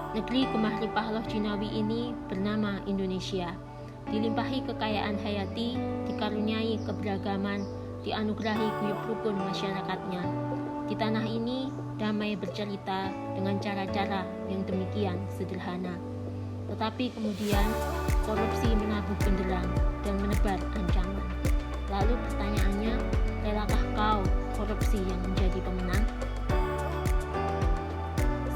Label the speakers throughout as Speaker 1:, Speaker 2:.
Speaker 1: Negeri gemah limpah loh jinawi ini bernama Indonesia. Dilimpahi kekayaan hayati, dikaruniai keberagaman, dianugerahi guyup rukun masyarakatnya. Di tanah ini, damai bercerita dengan cara-cara yang demikian sederhana. Tetapi kemudian, korupsi menabuh genderang dan menebar ancaman. Lalu pertanyaannya, relakah kau korupsi yang menjadi pemenang?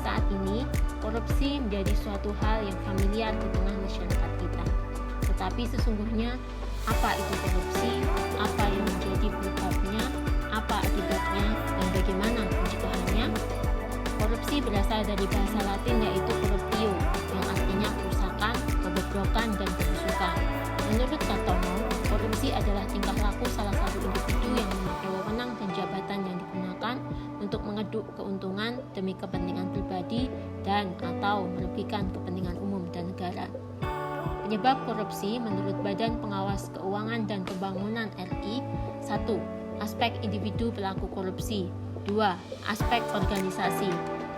Speaker 1: Saat ini, korupsi menjadi suatu hal yang familiar di tengah masyarakat kita. Tetapi sesungguhnya, apa itu korupsi? Apa yang menjadi penyebabnya? Apa akibatnya? Dan bagaimana pencegahannya? Korupsi berasal dari bahasa Latin yaitu corruptio, yang artinya kerusakan, kebobrokan, dan kebusukan. Menurut Kartono, korupsi adalah tingkah laku salah satu individu yang memakai wewenang dan jabatan yang digunakan untuk mengeduk keuntungan demi kepentingan pribadi dan atau merugikan kepentingan umum dan negara. Penyebab korupsi menurut Badan Pengawas Keuangan dan Pembangunan RI: 1. Aspek individu pelaku korupsi. 2. Aspek organisasi.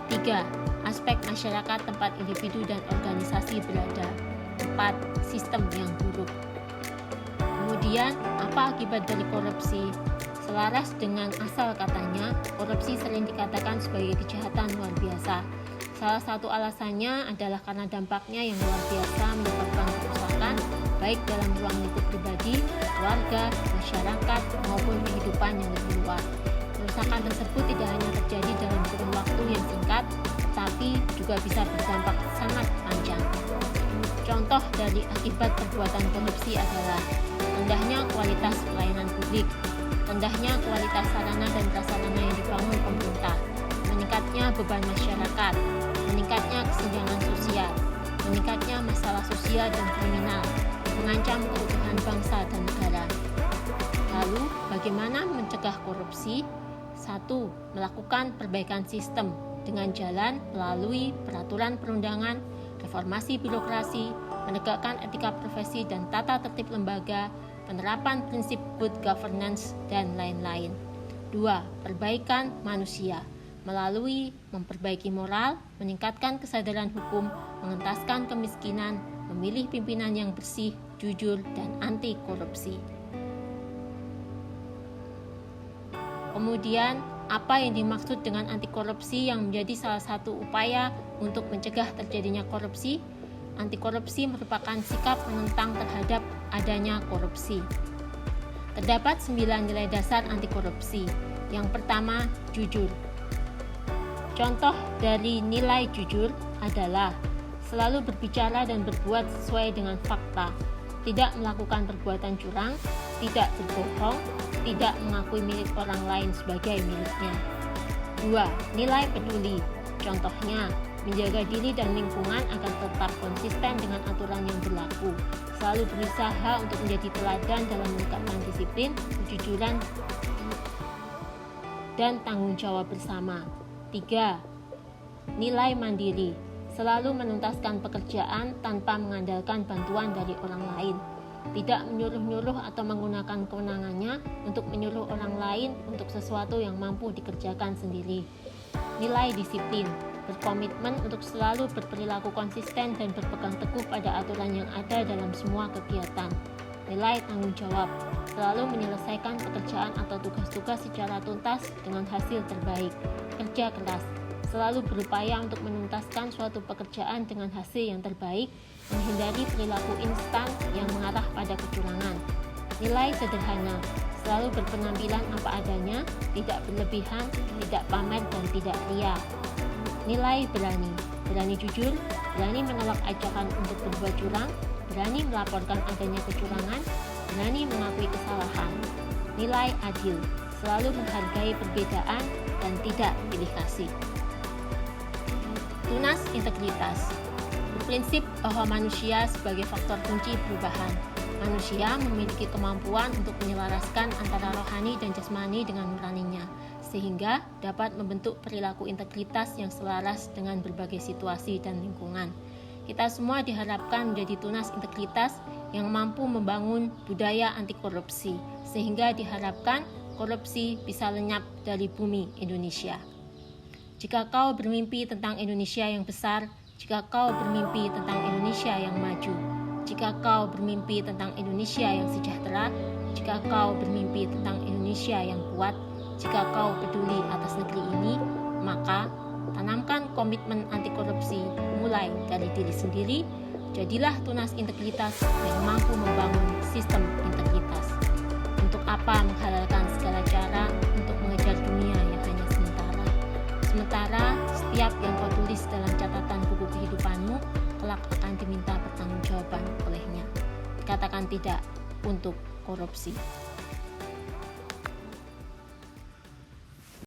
Speaker 1: 3. Aspek masyarakat tempat individu dan organisasi berada. 4. Sistem yang buruk. Kemudian, apa akibat dari korupsi? Selaras dengan asal katanya, korupsi sering dikatakan sebagai kejahatan luar biasa. Salah satu alasannya adalah karena dampaknya yang luar biasa menyebabkan kerusakan baik dalam ruang lingkup pribadi, keluarga, masyarakat, maupun kehidupan yang lebih luas. Kerusakan tersebut tidak hanya terjadi dalam kurun waktu yang singkat, tetapi juga bisa berdampak sangat panjang. Contoh dari akibat perbuatan korupsi adalah rendahnya kualitas pelayanan publik, rendahnya kualitas sarana dan prasarana yang dibangun pemerintah, meningkatnya beban masyarakat, meningkatnya kesenjangan sosial, meningkatnya masalah sosial dan kriminal, mengancam keutuhan bangsa dan negara. Lalu, bagaimana mencegah korupsi? 1. Melakukan perbaikan sistem dengan jalan melalui peraturan perundangan, reformasi birokrasi, menegakkan etika profesi dan tata tertib lembaga, penerapan prinsip good governance, dan lain-lain. 2. Perbaikan manusia melalui memperbaiki moral, meningkatkan kesadaran hukum, mengentaskan kemiskinan, memilih pimpinan yang bersih, jujur, dan anti korupsi. Kemudian, apa yang dimaksud dengan anti korupsi yang menjadi salah satu upaya untuk mencegah terjadinya korupsi? Anti korupsi merupakan sikap menentang terhadap adanya korupsi. Terdapat 9 nilai dasar anti korupsi. Yang pertama, jujur. Contoh dari nilai jujur adalah selalu berbicara dan berbuat sesuai dengan fakta, tidak melakukan perbuatan curang, tidak berbohong, tidak mengakui milik orang lain sebagai miliknya. 2. Nilai peduli. Contohnya, menjaga diri dan lingkungan agar tetap konsisten dengan aturan yang berlaku, selalu berusaha untuk menjadi teladan dalam menegakkan disiplin, kejujuran, dan tanggung jawab bersama. 3. Nilai mandiri. Selalu menuntaskan pekerjaan tanpa mengandalkan bantuan dari orang lain. Tidak menyuruh-nyuruh atau menggunakan kewenangannya untuk menyuruh orang lain untuk sesuatu yang mampu dikerjakan sendiri. Nilai disiplin. Berkomitmen untuk selalu berperilaku konsisten dan berpegang teguh pada aturan yang ada dalam semua kegiatan. Nilai tanggung jawab. Selalu menyelesaikan pekerjaan atau tugas-tugas secara tuntas dengan hasil terbaik. Kerja keras. Selalu berupaya untuk menuntaskan suatu pekerjaan dengan hasil yang terbaik, menghindari perilaku instan yang mengarah pada kecurangan. Nilai sederhana. Selalu berpenampilan apa adanya, tidak berlebihan, tidak pamer, dan tidak ria. Nilai berani. Berani jujur, berani menolak ajakan untuk berbuat curang, berani melaporkan adanya kecurangan, berani mengakui kesalahan. Nilai adil. Selalu menghargai perbedaan dan tidak pilih kasih. Tunas integritas. Berprinsip bahwa manusia sebagai faktor kunci perubahan. Manusia memiliki kemampuan untuk menyelaraskan antara rohani dan jasmani dengan nuraninya, sehingga dapat membentuk perilaku integritas yang selaras dengan berbagai situasi dan lingkungan. Kita semua diharapkan menjadi tunas integritas yang mampu membangun budaya anti korupsi, sehingga diharapkan korupsi bisa lenyap dari bumi Indonesia. Jika kau bermimpi tentang Indonesia yang besar, jika kau bermimpi tentang Indonesia yang maju, jika kau bermimpi tentang Indonesia yang sejahtera, jika kau bermimpi tentang Indonesia yang kuat, jika kau peduli atas negeri ini, maka tanamkan komitmen anti korupsi mulai dari diri sendiri. Jadilah tunas integritas yang mampu membangun sistem integritas. Untuk apa menghalalkan segala cara untuk mengejar dunia yang hanya sementara? Sementara setiap yang kau tulis dalam catatan buku kehidupanmu kelak akan diminta pertanggungjawaban olehnya. Katakan tidak untuk korupsi.